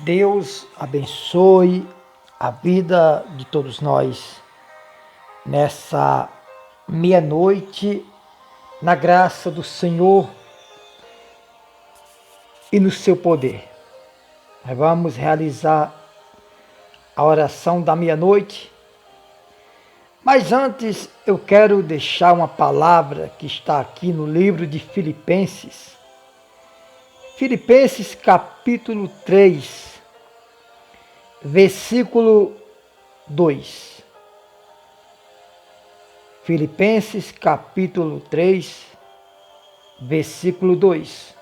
Deus abençoe a vida de todos nós nessa meia-noite, na graça do Senhor e no seu poder. Nós vamos realizar a oração da meia-noite, mas antes eu quero deixar uma palavra que está aqui no livro de Filipenses. Filipenses capítulo 3, versículo 2. Filipenses capítulo 3, versículo 2.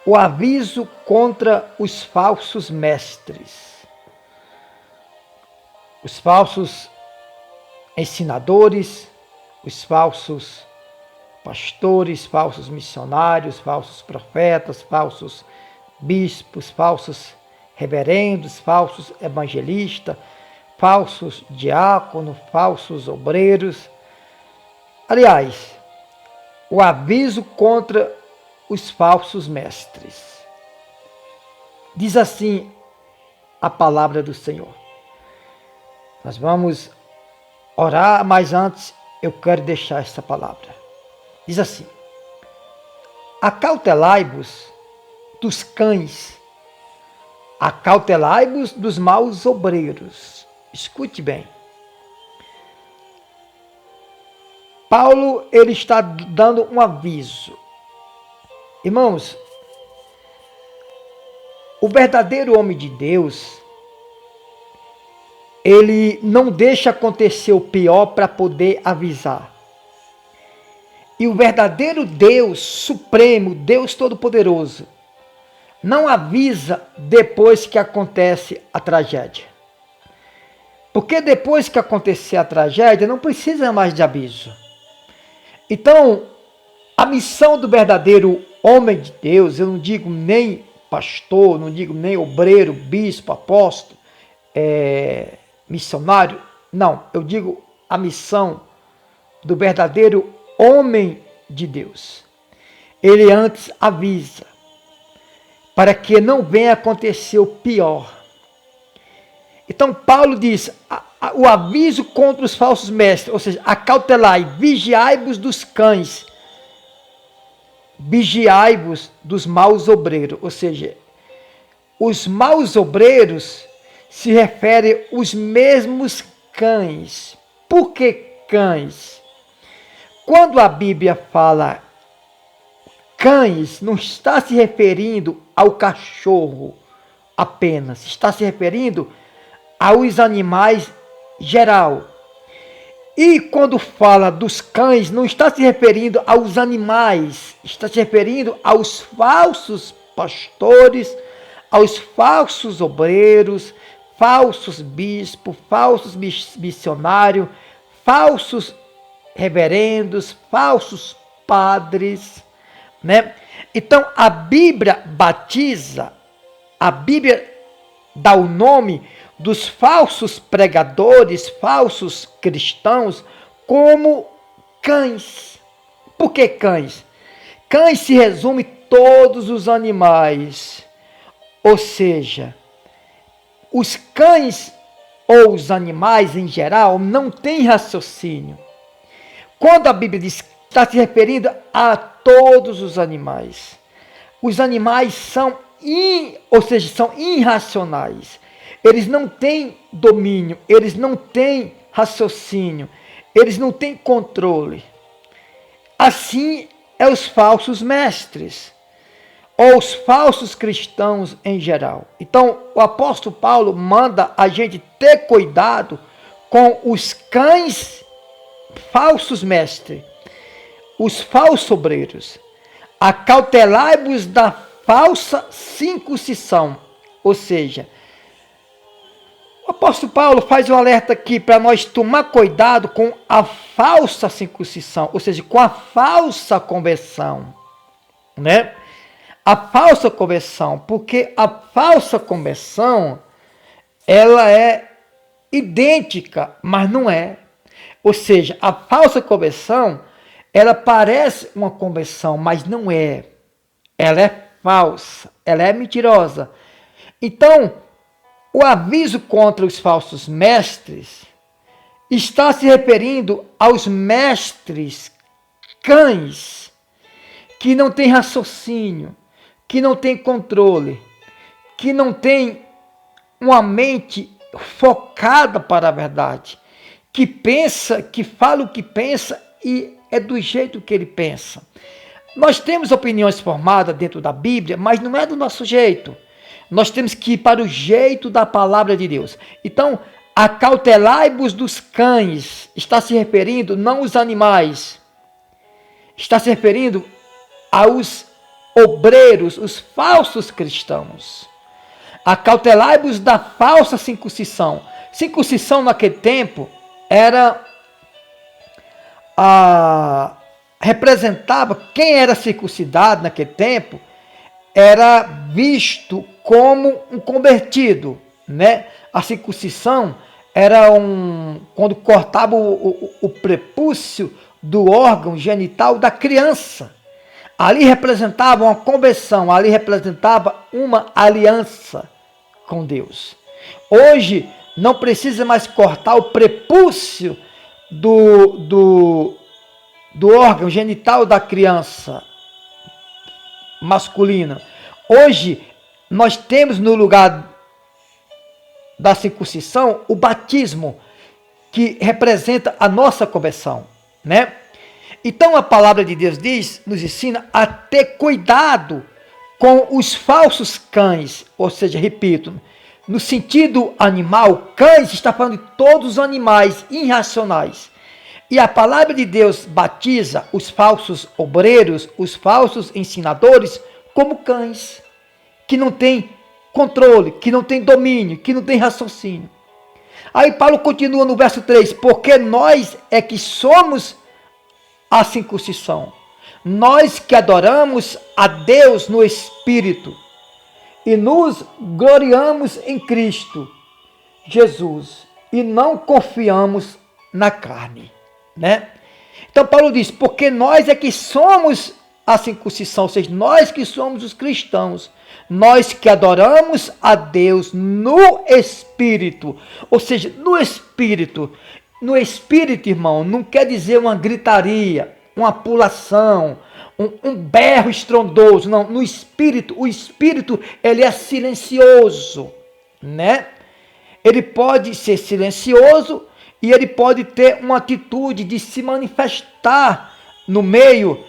O aviso contra os falsos mestres. Os falsos ensinadores, os falsos pastores, falsos missionários, falsos profetas, falsos bispos, falsos reverendos, falsos evangelistas, falsos diáconos, falsos obreiros. Aliás, o aviso contra os falsos mestres. Diz assim a palavra do Senhor. Nós vamos orar, mas antes eu quero deixar essa palavra. Diz assim: acautelai-vos dos cães, acautelai-vos dos maus obreiros. Escute bem. Paulo, ele está dando um aviso. Irmãos, o verdadeiro homem de Deus, ele não deixa acontecer o pior para poder avisar. E o verdadeiro Deus supremo, Deus todo-poderoso, não avisa depois que acontece a tragédia. Porque depois que acontecer a tragédia, não precisa mais de aviso. Então, a missão do verdadeiro homem de Deus, eu não digo nem pastor, não digo nem obreiro, bispo, apóstolo, missionário, não, eu digo a missão do verdadeiro homem de Deus. Ele antes avisa, para que não venha acontecer o pior. Então Paulo diz, o aviso contra os falsos mestres, ou seja, acautelai, vigiai-vos dos cães, vigiai-vos dos maus obreiros, ou seja, os maus obreiros se referem aos mesmos cães. Por que cães? Quando a Bíblia fala cães, não está se referindo ao cachorro apenas, está se referindo aos animais geral. E quando fala dos cães, não está se referindo aos animais, está se referindo aos falsos pastores, aos falsos obreiros, falsos bispos, falsos missionários, falsos reverendos, falsos padres, né? Então a Bíblia batiza, a Bíblia dá o nome dos falsos pregadores, falsos cristãos, como cães. Por que cães? Cães se resume todos os animais, ou seja, os cães ou os animais em geral não têm raciocínio. Quando a Bíblia diz, está se referindo a todos os animais. Os animais são são irracionais. Eles não têm domínio, eles não têm raciocínio, eles não têm controle. Assim é os falsos mestres, ou os falsos cristãos em geral. Então, o apóstolo Paulo manda a gente ter cuidado com os cães falsos mestres, os falsos obreiros. Acautelai-vos da falsa circuncisão, ou seja, o apóstolo Paulo faz um alerta aqui para nós tomar cuidado com a falsa circuncisão, ou seja, com a falsa conversão, né? A falsa conversão, porque a falsa conversão, ela é idêntica, mas não é. Ou seja, a falsa conversão, ela parece uma conversão, mas não é. Ela é falsa, ela é mentirosa. Então, o aviso contra os falsos mestres está se referindo aos mestres cães que não têm raciocínio, que não têm controle, que não têm uma mente focada para a verdade, que pensa, que fala o que pensa e é do jeito que ele pensa. Nós temos opiniões formadas dentro da Bíblia, mas não é do nosso jeito. Nós temos que ir para o jeito da palavra de Deus. Então, acautelai-vos dos cães, está se referindo não aos animais, está se referindo aos obreiros, os falsos cristãos. Acautelai-vos da falsa circuncisão. Circuncisão naquele tempo era representava, quem era circuncidado naquele tempo era visto como um convertido, né? A circuncisão era quando cortava o prepúcio do órgão genital da criança. Ali representava uma conversão, ali representava uma aliança com Deus. Hoje não precisa mais cortar o prepúcio do órgão genital da criança masculina. Hoje nós temos no lugar da circuncisão o batismo, que representa a nossa conversão, né? Então a palavra de Deus nos ensina a ter cuidado com os falsos cães, ou seja, repito, no sentido animal, cães está falando de todos os animais irracionais. E a palavra de Deus batiza os falsos obreiros, os falsos ensinadores, como cães, que não têm controle, que não têm domínio, que não têm raciocínio. Aí Paulo continua no verso 3, porque nós é que somos a circuncisão, nós que adoramos a Deus no Espírito e nos gloriamos em Cristo Jesus e não confiamos na carne, né? Então Paulo diz, porque nós é que somos a circuncisão, ou seja, nós que somos os cristãos, nós que adoramos a Deus no Espírito, ou seja, no Espírito. No Espírito, irmão, não quer dizer uma gritaria, uma pulação, um berro estrondoso, não. No Espírito, o Espírito, ele é silencioso, né? Ele pode ser silencioso e ele pode ter uma atitude de se manifestar no meio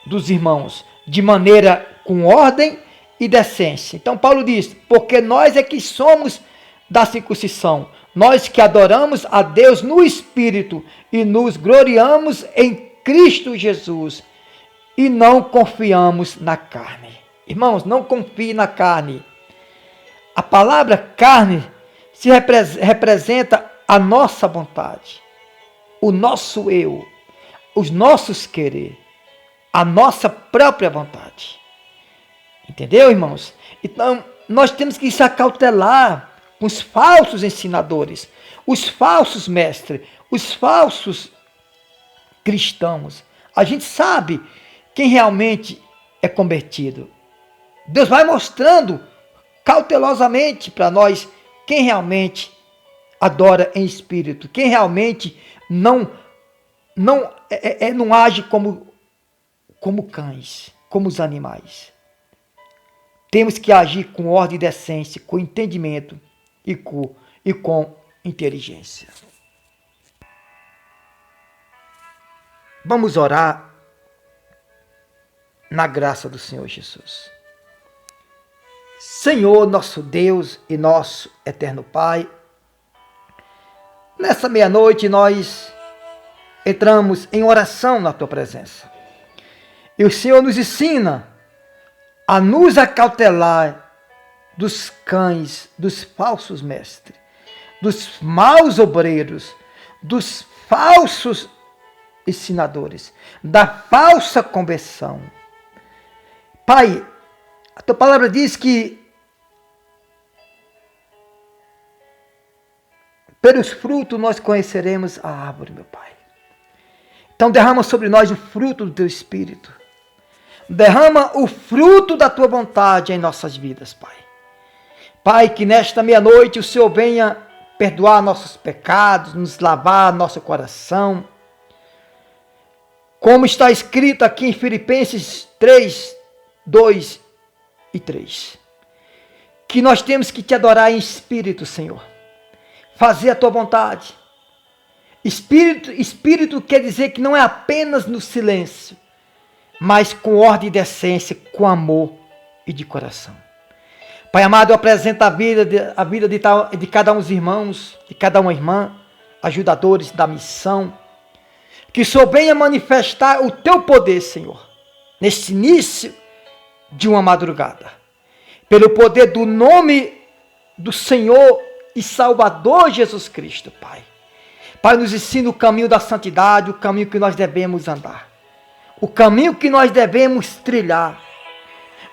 dos irmãos, de maneira com ordem e decência. Então Paulo diz, porque nós é que somos da circuncisão, nós que adoramos a Deus no Espírito e nos gloriamos em Cristo Jesus e não confiamos na carne. Irmãos, não confie na carne. A palavra carne se representa a nossa vontade, o nosso eu, os nossos querer, a nossa própria vontade. Entendeu, irmãos? Então, nós temos que se acautelar com os falsos ensinadores, os falsos mestres, os falsos cristãos. A gente sabe quem realmente é convertido. Deus vai mostrando cautelosamente para nós quem realmente adora em espírito, quem realmente não age como cães, como os animais. Temos que agir com ordem e decência, com entendimento e com inteligência. Vamos orar na graça do Senhor Jesus. Senhor, nosso Deus e nosso eterno Pai, nessa meia-noite nós entramos em oração na Tua presença. E o Senhor nos ensina a nos acautelar dos cães, dos falsos mestres, dos maus obreiros, dos falsos ensinadores, da falsa conversão. Pai, a Tua palavra diz que pelos frutos nós conheceremos a árvore, meu Pai. Então derrama sobre nós o fruto do Teu Espírito. Derrama o fruto da Tua vontade em nossas vidas, Pai. Pai, que nesta meia-noite o Senhor venha perdoar nossos pecados, nos lavar nosso coração. Como está escrito aqui em Filipenses 3, 2 e 3. Que nós temos que te adorar em espírito, Senhor. Fazer a tua vontade. Espírito quer dizer que não é apenas no silêncio, mas com ordem e decência, com amor e de coração. Pai amado, eu apresento a vida de cada um dos irmãos, de cada uma irmã, ajudadores da missão. Que o Senhor venha manifestar o teu poder, Senhor, neste início de uma madrugada. Pelo poder do nome do Senhor e Salvador Jesus Cristo, Pai. Pai, nos ensina o caminho da santidade, o caminho que nós devemos andar. O caminho que nós devemos trilhar.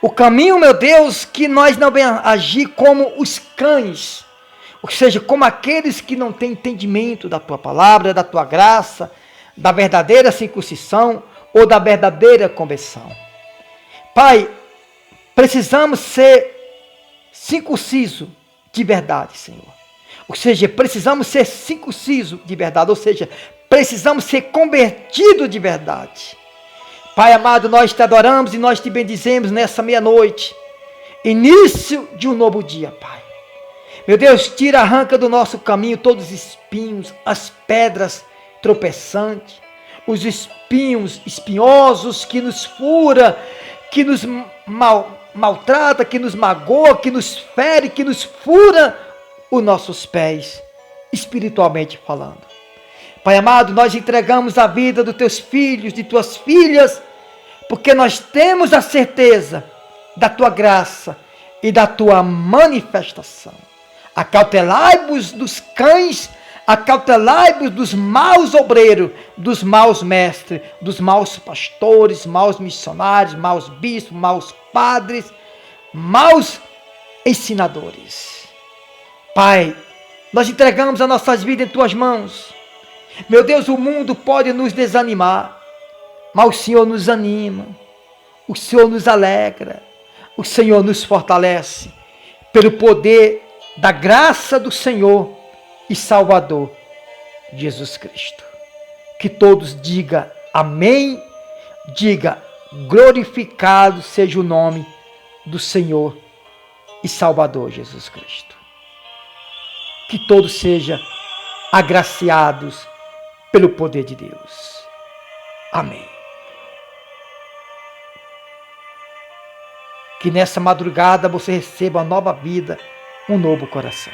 O caminho, meu Deus, que nós não venhamos agir como os cães. Ou seja, como aqueles que não têm entendimento da tua palavra, da tua graça, da verdadeira circuncisão ou da verdadeira conversão. Pai, precisamos ser circuncisos de verdade, Senhor. Ou seja, precisamos ser circuncisos de verdade, ou seja, precisamos ser convertidos de verdade. Pai amado, nós te adoramos e nós te bendizemos nessa meia-noite, início de um novo dia, Pai. Meu Deus, tira, arranca do nosso caminho todos os espinhos, as pedras tropeçantes, os espinhos espinhosos que nos fura, que nos maltrata, que nos magoa, que nos fere, que nos fura os nossos pés, espiritualmente falando. Pai amado, nós entregamos a vida dos teus filhos, de tuas filhas, porque nós temos a certeza da tua graça e da tua manifestação. Acautelai-vos dos cães, acautelai-vos dos maus obreiros, dos maus mestres, dos maus pastores, maus missionários, maus bispos, maus padres, maus ensinadores. Pai, nós entregamos as nossas vidas em tuas mãos. Meu Deus, o mundo pode nos desanimar, mas o Senhor nos anima, o Senhor nos alegra, o Senhor nos fortalece, pelo poder da graça do Senhor e Salvador, Jesus Cristo. Que todos digam amém, diga glorificado seja o nome do Senhor e Salvador Jesus Cristo. Que todos sejam agraciados pelo poder de Deus. Amém. Que nessa madrugada você receba uma nova vida, um novo coração.